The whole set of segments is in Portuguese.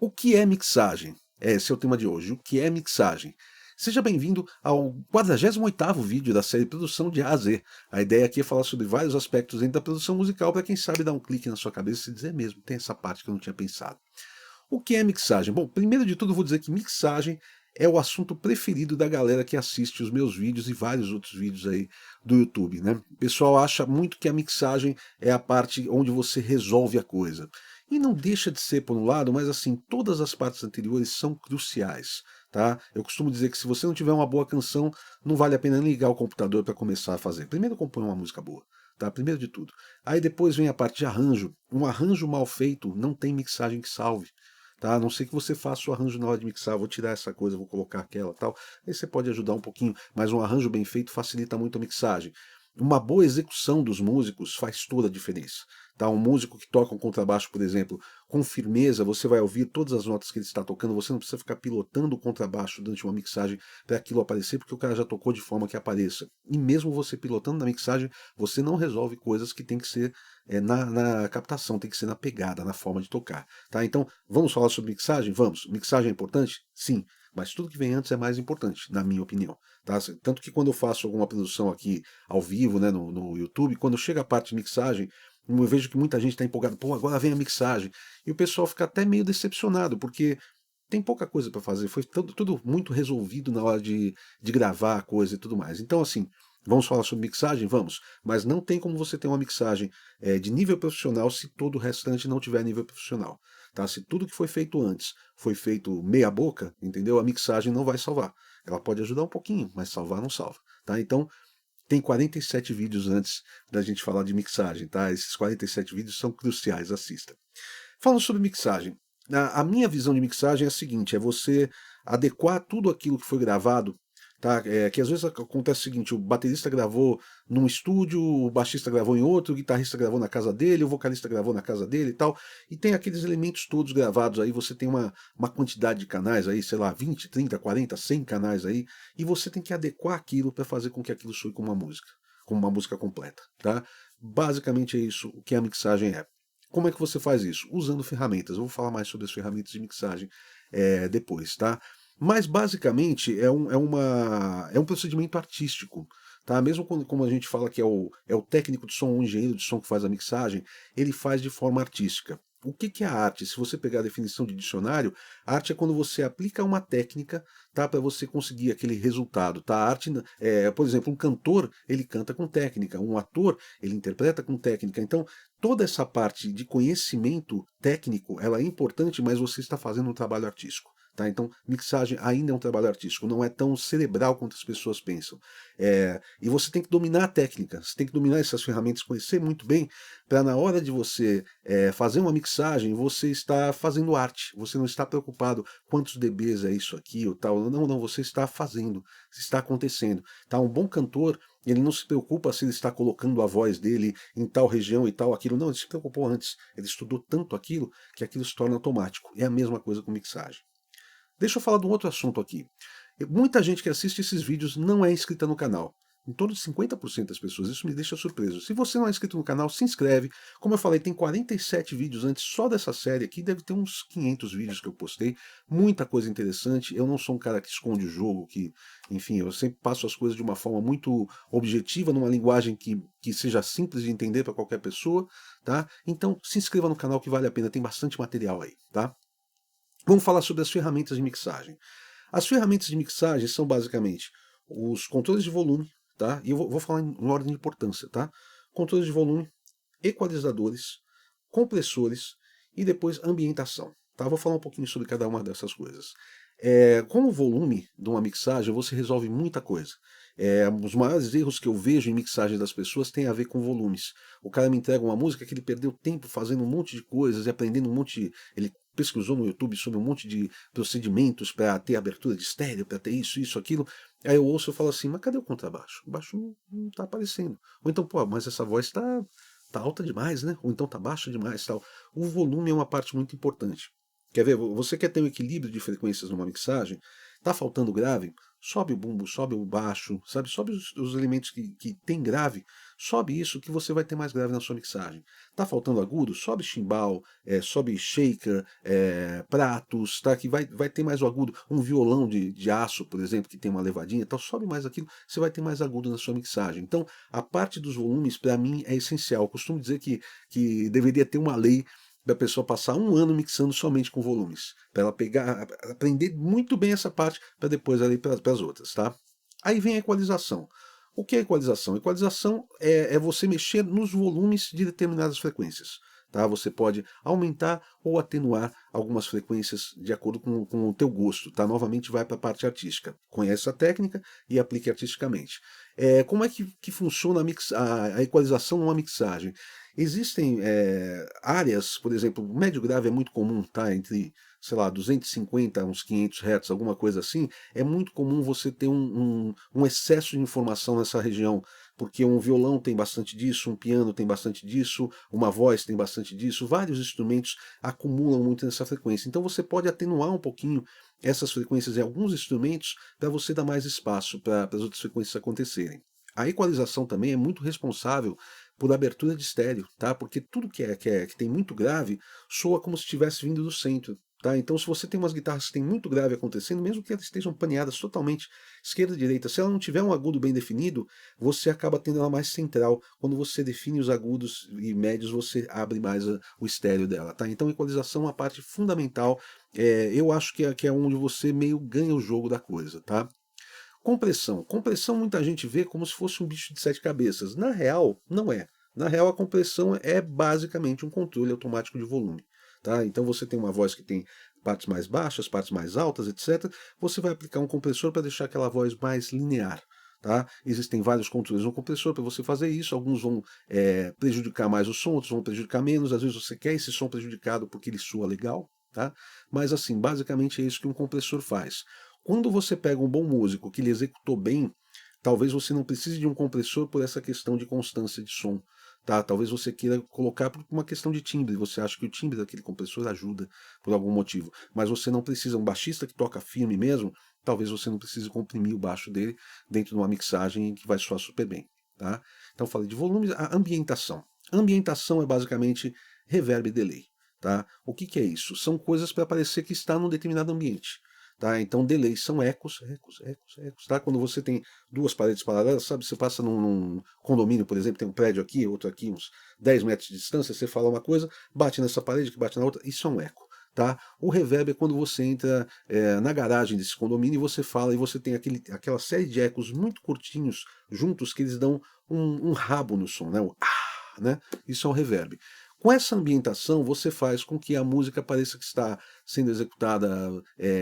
O que é mixagem? Esse é o tema de hoje. O que é mixagem? Seja bem-vindo ao 48º vídeo da série Produção de A a Z. A ideia aqui é falar sobre vários aspectos dentro da produção musical para quem sabe dar um clique na sua cabeça e dizer mesmo, tem essa parte que eu não tinha pensado. O que é mixagem? Bom, primeiro de tudo eu vou dizer que mixagem é o assunto preferido da galera que assiste os meus vídeos e vários outros vídeos aí do YouTube, né? O pessoal acha muito que a mixagem é a parte onde você resolve a coisa. E não deixa de ser por um lado, mas assim, todas as partes anteriores são cruciais, tá? Eu costumo dizer que se você não tiver uma boa canção, não vale a pena nem ligar o computador para começar a fazer. Primeiro compõe uma música boa, tá? Primeiro de tudo. Aí depois vem a parte de arranjo. Um arranjo mal feito não tem mixagem que salve. Tá? A não ser que você faça o arranjo na hora de mixar, vou tirar essa coisa, vou colocar aquela tal. Aí você pode ajudar um pouquinho, mas um arranjo bem feito facilita muito a mixagem. Uma boa execução dos músicos faz toda a diferença. Tá? Um músico que toca um contrabaixo, por exemplo, com firmeza, você vai ouvir todas as notas que ele está tocando, você não precisa ficar pilotando o contrabaixo durante uma mixagem para aquilo aparecer, porque o cara já tocou de forma que apareça. E mesmo você pilotando na mixagem, você não resolve coisas que tem que ser na captação, tem que ser na pegada, na forma de tocar. Tá? Então, vamos falar sobre mixagem? Vamos. Mixagem é importante? Sim. Mas tudo que vem antes é mais importante, na minha opinião. Tá? Tanto que quando eu faço alguma produção aqui ao vivo, né, no YouTube, quando chega a parte de mixagem, eu vejo que muita gente está empolgada, pô, agora vem a mixagem. E o pessoal fica até meio decepcionado, porque tem pouca coisa para fazer, foi tudo muito resolvido na hora de gravar a coisa e tudo mais. Então, assim, vamos falar sobre mixagem? Vamos. Mas não tem como você ter uma mixagem de nível profissional se todo o restante não tiver nível profissional. Tá? Se tudo que foi feito antes foi feito meia boca, entendeu? A mixagem não vai salvar. Ela pode ajudar um pouquinho, mas salvar não salva. Tá? Então, tem 47 vídeos antes da gente falar de mixagem, tá? Esses 47 vídeos são cruciais, assista. Falando sobre mixagem, a minha visão de mixagem é a seguinte: é você adequar tudo aquilo que foi gravado, tá? Que às vezes acontece o seguinte: o baterista gravou num estúdio, o baixista gravou em outro, o guitarrista gravou na casa dele, o vocalista gravou na casa dele e tal, e tem aqueles elementos todos gravados aí, você tem uma quantidade de canais aí, sei lá, 20, 30, 40, 100 canais aí, e você tem que adequar aquilo para fazer com que aquilo soe como uma música completa, tá? Basicamente é isso o que a mixagem é. Como é que você faz isso? Usando ferramentas. Eu vou falar mais sobre as ferramentas de mixagem depois, tá? Mas basicamente é um procedimento artístico. Tá? Mesmo quando como a gente fala que é o técnico de som, o engenheiro de som que faz a mixagem, ele faz de forma artística. O que, que é a arte? Se você pegar a definição de dicionário, arte é quando você aplica uma técnica, tá, para você conseguir aquele resultado. Tá? A arte, por exemplo, um cantor ele canta com técnica, um ator ele interpreta com técnica. Então toda essa parte de conhecimento técnico, ela é importante, mas você está fazendo um trabalho artístico. Tá? Então, mixagem ainda é um trabalho artístico, não é tão cerebral quanto as pessoas pensam. E você tem que dominar a técnica, você tem que dominar essas ferramentas, conhecer muito bem, para na hora de você fazer uma mixagem, você está fazendo arte, você não está preocupado quantos dBs é isso aqui ou tal. Não, não, você está fazendo, está acontecendo. Tá? Um bom cantor, ele não se preocupa se ele está colocando a voz dele em tal região e tal, aquilo. Não, ele se preocupou antes. Ele estudou tanto aquilo que aquilo se torna automático. É a mesma coisa com mixagem. Deixa eu falar de um outro assunto aqui. Muita gente que assiste esses vídeos não é inscrita no canal. Em torno de 50% das pessoas, isso me deixa surpreso. Se você não é inscrito no canal, se inscreve. Como eu falei, tem 47 vídeos antes só dessa série aqui, deve ter uns 500 vídeos que eu postei. Muita coisa interessante. Eu não sou um cara que esconde o jogo, enfim, eu sempre passo as coisas de uma forma muito objetiva, numa linguagem que seja simples de entender para qualquer pessoa, tá? Então, se inscreva no canal que vale a pena, tem bastante material aí, tá? Vamos falar sobre as ferramentas de mixagem. As ferramentas de mixagem são basicamente os controles de volume, tá? E eu vou falar em ordem de importância, tá? Controles de volume, equalizadores, compressores e depois ambientação, tá? Vou falar um pouquinho sobre cada uma dessas coisas. Com o volume de uma mixagem, você resolve muita coisa. Os maiores erros que eu vejo em mixagem das pessoas têm a ver com volumes. O cara me entrega uma música que ele perdeu tempo fazendo um monte de coisas e aprendendo um monte. Ele pesquisou no YouTube sobre um monte de procedimentos para ter abertura de estéreo, para ter isso, aquilo. Aí eu ouço e falo assim, mas cadê o contrabaixo? O baixo não está aparecendo. Ou então, pô, mas essa voz tá alta demais, né? Ou então tá baixa demais, tal. O volume é uma parte muito importante. Quer ver? Você quer ter um equilíbrio de frequências numa mixagem? Tá faltando grave? sobe o bumbo, sobe o baixo, sabe? Sobe os elementos que tem grave, sobe isso que você vai ter mais grave na sua mixagem. Tá faltando agudo? Sobe chimbal, sobe shaker, pratos, tá? Que vai ter mais o agudo. Um violão de aço, por exemplo, que tem uma levadinha, então sobe mais aquilo, você vai ter mais agudo na sua mixagem. Então, a parte dos volumes, para mim, é essencial. Eu costumo dizer que deveria ter uma lei da pessoa passar um ano mixando somente com volumes, para ela pegar, aprender muito bem essa parte, para depois ela ir para as outras, tá? Aí vem a equalização. O que é equalização? Equalização é você mexer nos volumes de determinadas frequências. Tá? Você pode aumentar ou atenuar algumas frequências de acordo com o teu gosto. Tá? Novamente vai para a parte artística. Conhece a técnica e aplique artisticamente. Como é que funciona a equalização numa mixagem? Existem áreas, por exemplo, o médio grave é muito comum, tá? Entre, sei lá, 250 a uns 500 Hz, alguma coisa assim. É muito comum você ter um excesso de informação nessa região, porque um violão tem bastante disso, um piano tem bastante disso, uma voz tem bastante disso, vários instrumentos acumulam muito nessa frequência. Então você pode atenuar um pouquinho essas frequências em alguns instrumentos para você dar mais espaço para as outras frequências acontecerem. A equalização também é muito responsável por abertura de estéreo, tá? Porque tudo que tem muito grave soa como se estivesse vindo do centro. Tá? Então, se você tem umas guitarras que tem muito grave acontecendo, mesmo que elas estejam paneadas totalmente esquerda e direita, se ela não tiver um agudo bem definido, você acaba tendo ela mais central. Quando você define os agudos e médios, você abre mais o estéreo dela. Tá? Então, equalização é uma parte fundamental. Eu acho que é onde você meio ganha o jogo da coisa. Tá? Compressão. Compressão muita gente vê como se fosse um bicho de sete cabeças. Na real, não é. Na real, a compressão é basicamente um controle automático de volume. Tá? Então você tem uma voz que tem partes mais baixas, partes mais altas, etc. Você vai aplicar um compressor para deixar aquela voz mais linear. Tá? Existem vários controles no compressor para você fazer isso. Alguns vão prejudicar mais o som, outros vão prejudicar menos. Às vezes você quer esse som prejudicado porque ele soa legal. Tá? Mas assim, basicamente é isso que um compressor faz. Quando você pega um bom músico que ele executou bem, talvez você não precise de um compressor por essa questão de constância de som. Tá? Talvez você queira colocar por uma questão de timbre. Você acha que o timbre daquele compressor ajuda por algum motivo. Mas você não precisa. Um baixista que toca firme mesmo, talvez você não precise comprimir o baixo dele dentro de uma mixagem que vai soar super bem. Tá? Então falei de volumes, a ambientação. Ambientação é basicamente reverb e delay. Tá? O que é isso? São coisas para parecer que está num determinado ambiente. Tá? Então, delays são ecos, ecos, ecos, ecos. Tá? Quando você tem duas paredes paralelas, sabe? Você passa num condomínio, por exemplo, tem um prédio aqui, outro aqui, uns 10 metros de distância, você fala uma coisa, bate nessa parede, que bate na outra, isso é um eco. Tá? O reverb é quando você entra na garagem desse condomínio e você fala e você tem aquela série de ecos muito curtinhos juntos que eles dão um rabo no som, né? Né? Isso é um reverb. Com essa ambientação, você faz com que a música pareça que está sendo executada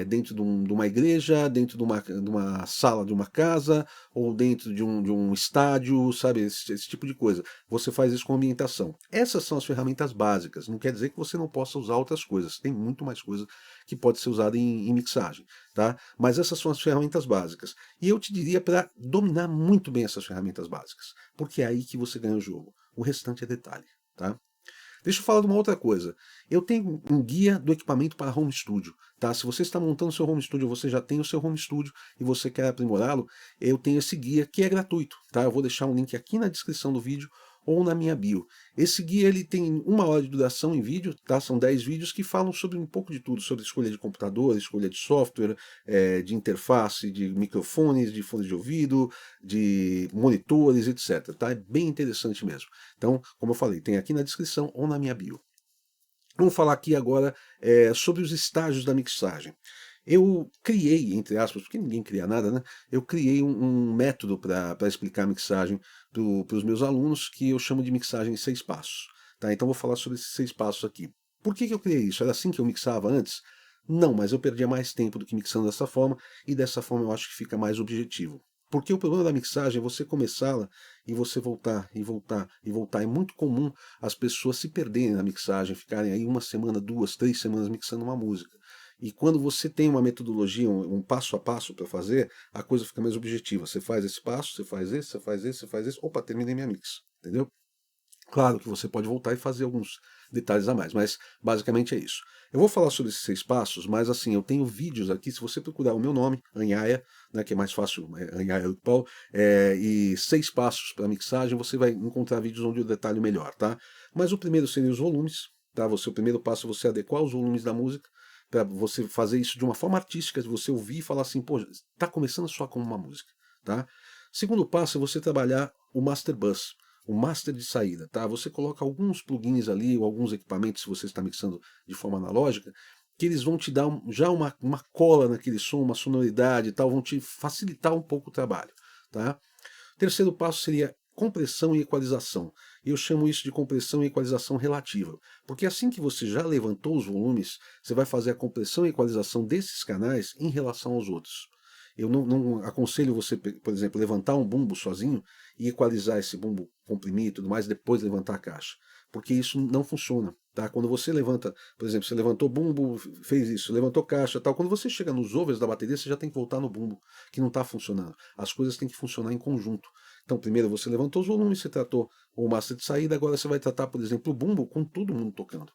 dentro de uma igreja, dentro de uma sala de uma casa, ou dentro de um estádio, sabe? Esse tipo de coisa. Você faz isso com ambientação. Essas são as ferramentas básicas. Não quer dizer que você não possa usar outras coisas. Tem muito mais coisa que pode ser usada em mixagem. Tá? Mas essas são as ferramentas básicas. E eu te diria para dominar muito bem essas ferramentas básicas. Porque é aí que você ganha o jogo. O restante é detalhe. Tá? Deixa eu falar de uma outra coisa. Eu tenho um guia do equipamento para home studio. Tá? Se você está montando seu home studio, você já tem o seu home studio e você quer aprimorá-lo, eu tenho esse guia que é gratuito. Tá? Eu vou deixar um link aqui na descrição do vídeo ou na minha bio. Esse guia ele tem 1 hora de duração em vídeo, tá? São 10 vídeos que falam sobre um pouco de tudo, sobre escolha de computador, escolha de software, de interface, de microfones, de fones de ouvido, de monitores, etc. Tá? É bem interessante mesmo. Então, como eu falei, tem aqui na descrição ou na minha bio. Vamos falar aqui agora sobre os estágios da mixagem. Eu criei, entre aspas, porque ninguém cria nada, né? Eu criei um método para explicar a mixagem para os meus alunos, que eu chamo de mixagem em 6 passos. Tá? Então vou falar sobre esses 6 passos aqui. Por que eu criei isso? Era assim que eu mixava antes? Não, mas eu perdia mais tempo do que mixando dessa forma, e dessa forma eu acho que fica mais objetivo. Porque o problema da mixagem é você começá-la e você voltar, e voltar, e voltar. É muito comum as pessoas se perderem na mixagem, ficarem aí 1 semana, 2, 3 semanas mixando uma música. E quando você tem uma metodologia, um passo a passo para fazer, a coisa fica mais objetiva. Você faz esse passo, você faz esse, você faz esse, você faz esse. Opa, terminei minha mix. Entendeu? Claro que você pode voltar e fazer alguns detalhes a mais, mas basicamente é isso. Eu vou falar sobre esses 6 passos, mas assim, eu tenho vídeos aqui, se você procurar o meu nome, Anhaia, né, que é mais fácil, Anhaia do Paulo, e 6 passos para mixagem, você vai encontrar vídeos onde eu detalho melhor, tá? Mas o primeiro seria os volumes, tá? O primeiro passo é você adequar os volumes da música, para você fazer isso de uma forma artística, de você ouvir e falar assim, pô, tá começando a soar como uma música, tá? Segundo passo é você trabalhar o master bus, o master de saída, tá? Você coloca alguns plugins ali, ou alguns equipamentos, se você está mixando de forma analógica, que eles vão te dar já uma cola naquele som, uma sonoridade e tal, vão te facilitar um pouco o trabalho, tá? Terceiro passo seria compressão e equalização. Eu chamo isso de compressão e equalização relativa, porque assim que você já levantou os volumes, você vai fazer a compressão e equalização desses canais em relação aos outros. Eu não aconselho você, por exemplo, levantar um bumbo sozinho e equalizar esse bumbo, comprimir e tudo mais, depois levantar a caixa, porque isso não funciona. Tá? Quando você levanta, por exemplo, você levantou bumbo, fez isso, levantou caixa, tal. Quando você chega nos overs da bateria, você já tem que voltar no bumbo, que não está funcionando. As coisas têm que funcionar em conjunto. Então, primeiro você levantou os volumes, você tratou o master de saída, agora você vai tratar, por exemplo, o bumbo com todo mundo tocando.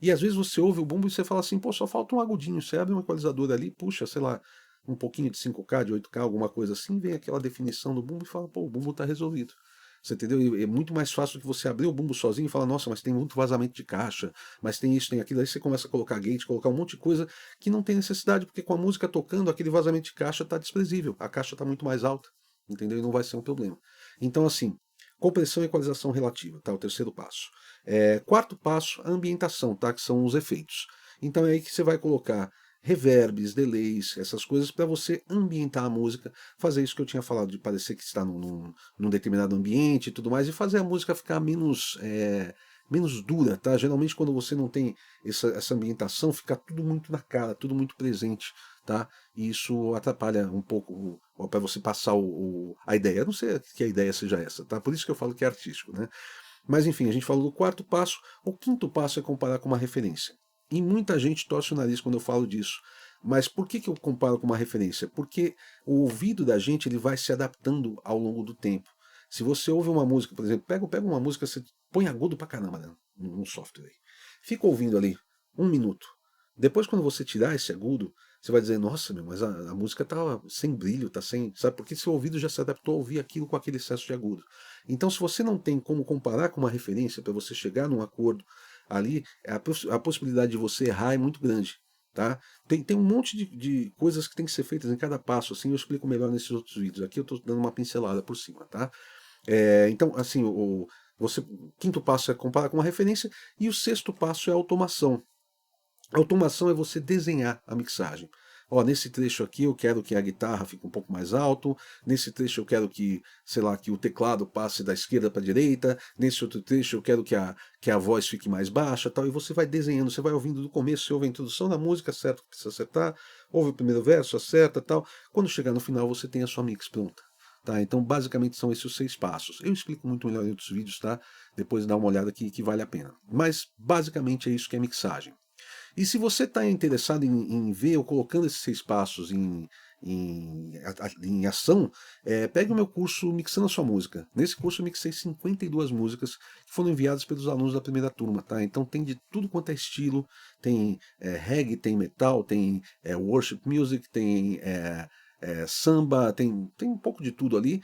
E às vezes você ouve o bumbo e você fala assim, pô, só falta um agudinho. Você abre um equalizador ali, puxa, sei lá, um pouquinho de 5K, de 8K, alguma coisa assim, vem aquela definição do bumbo e fala, pô, o bumbo está resolvido. Você entendeu? E é muito mais fácil que você abrir o bumbo sozinho e falar, nossa, mas tem muito vazamento de caixa, mas tem isso, tem aquilo. Aí você começa a colocar gate, colocar um monte de coisa que não tem necessidade, porque com a música tocando, aquele vazamento de caixa está desprezível. A caixa está muito mais alta, entendeu? E não vai ser um problema. Então, assim, compressão e equalização relativa, tá? O terceiro passo. Quarto passo, a ambientação, tá? Que são os efeitos. Então é aí que você vai colocar reverbs, delays, essas coisas para você ambientar a música, fazer isso que eu tinha falado, de parecer que está num determinado ambiente e tudo mais, e fazer a música ficar menos dura, tá? Geralmente quando você não tem essa ambientação, fica tudo muito na cara, tudo muito presente, tá? E isso atrapalha um pouco para você passar a ideia. Eu não sei que a ideia seja essa, tá? Por isso que eu falo que é artístico, né? Mas enfim, a gente falou do quarto passo. O quinto passo é comparar com uma referência. E muita gente torce o nariz quando eu falo disso. Mas por que eu comparo com uma referência? Porque o ouvido da gente ele vai se adaptando ao longo do tempo. Se você ouve uma música, por exemplo, pega uma música, você põe agudo pra caramba, né, num software aí. Fica ouvindo ali 1 minuto. Depois, quando você tirar esse agudo, você vai dizer, nossa, meu, mas a música tá sem brilho, tá sem. Sabe? Porque seu ouvido já se adaptou a ouvir aquilo com aquele excesso de agudo. Então, se você não tem como comparar com uma referência para você chegar num acordo ali, a possibilidade de você errar é muito grande. Tá? Tem um monte de coisas que tem que ser feitas em cada passo, assim eu explico melhor nesses outros vídeos. Aqui eu estou dando uma pincelada por cima, tá? Então, assim, o quinto passo é comparar com uma referência e o sexto passo é a automação. A automação é você desenhar a mixagem. Ó, nesse trecho aqui eu quero que a guitarra fique um pouco mais alto, nesse trecho eu quero que, sei lá, que o teclado passe da esquerda para a direita, nesse outro trecho eu quero que a voz fique mais baixa, tal, e você vai desenhando, você vai ouvindo do começo, você ouve a introdução da música, acerta o que precisa acertar, ouve o primeiro verso, acerta, tal. Quando chegar no final você tem a sua mix pronta. Tá, então, basicamente, são esses os 6 passos. Eu explico muito melhor em outros vídeos, tá? Depois dá uma olhada que vale a pena. Mas, basicamente, é isso que é mixagem. E se você está interessado em ver eu colocando esses 6 passos em ação, pegue o meu curso Mixando a Sua Música. Nesse curso eu mixei 52 músicas que foram enviadas pelos alunos da primeira turma, tá? Então tem de tudo quanto é estilo, tem reggae, tem metal, tem worship music, tem samba, tem um pouco de tudo ali,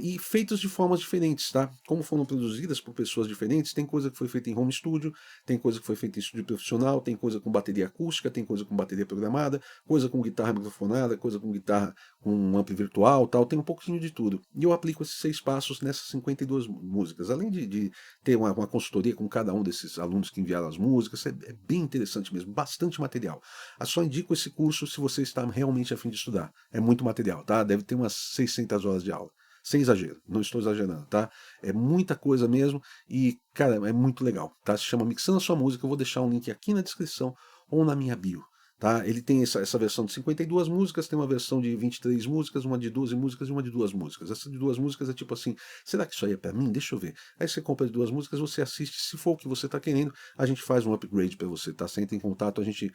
e feitos de formas diferentes, tá? Como foram produzidas por pessoas diferentes, tem coisa que foi feita em home studio, tem coisa que foi feita em estúdio profissional, tem coisa com bateria acústica, tem coisa com bateria programada, coisa com guitarra microfonada, coisa com guitarra com um ampli virtual, tal, tem um pouquinho de tudo. E eu aplico esses 6 passos nessas 52 músicas, além de ter uma consultoria com cada um desses alunos que enviaram as músicas, é bem interessante mesmo, bastante material. Eu só indico esse curso se você está realmente a fim de estudar. É muito material, tá? Deve ter umas 600 horas de aula. Sem exagero, não estou exagerando, tá? É muita coisa mesmo e, cara, é muito legal, tá? Se chama Mixando a Sua Música, eu vou deixar um link aqui na descrição ou na minha bio, tá? Ele tem essa versão de 52 músicas, tem uma versão de 23 músicas, uma de 12 músicas e uma de 2 músicas. Essa de 2 músicas é tipo assim, será que isso aí é pra mim? Deixa eu ver. Aí você compra de 2 músicas, você assiste, se for o que você tá querendo, a gente faz um upgrade para você, tá? Você entra em contato, a gente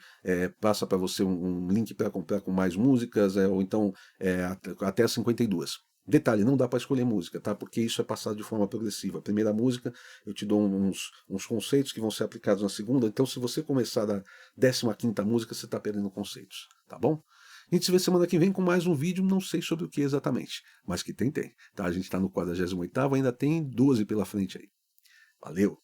passa para você um link para comprar com mais músicas, ou então até as 52. Detalhe, não dá para escolher música, tá? Porque isso é passado de forma progressiva. A primeira música, eu te dou uns conceitos que vão ser aplicados na segunda. Então, se você começar da 15ª música, você está perdendo conceitos, tá bom? A gente se vê semana que vem com mais um vídeo, não sei sobre o que exatamente, mas que tem, tá? A gente está no 48º, ainda tem 12 pela frente aí. Valeu!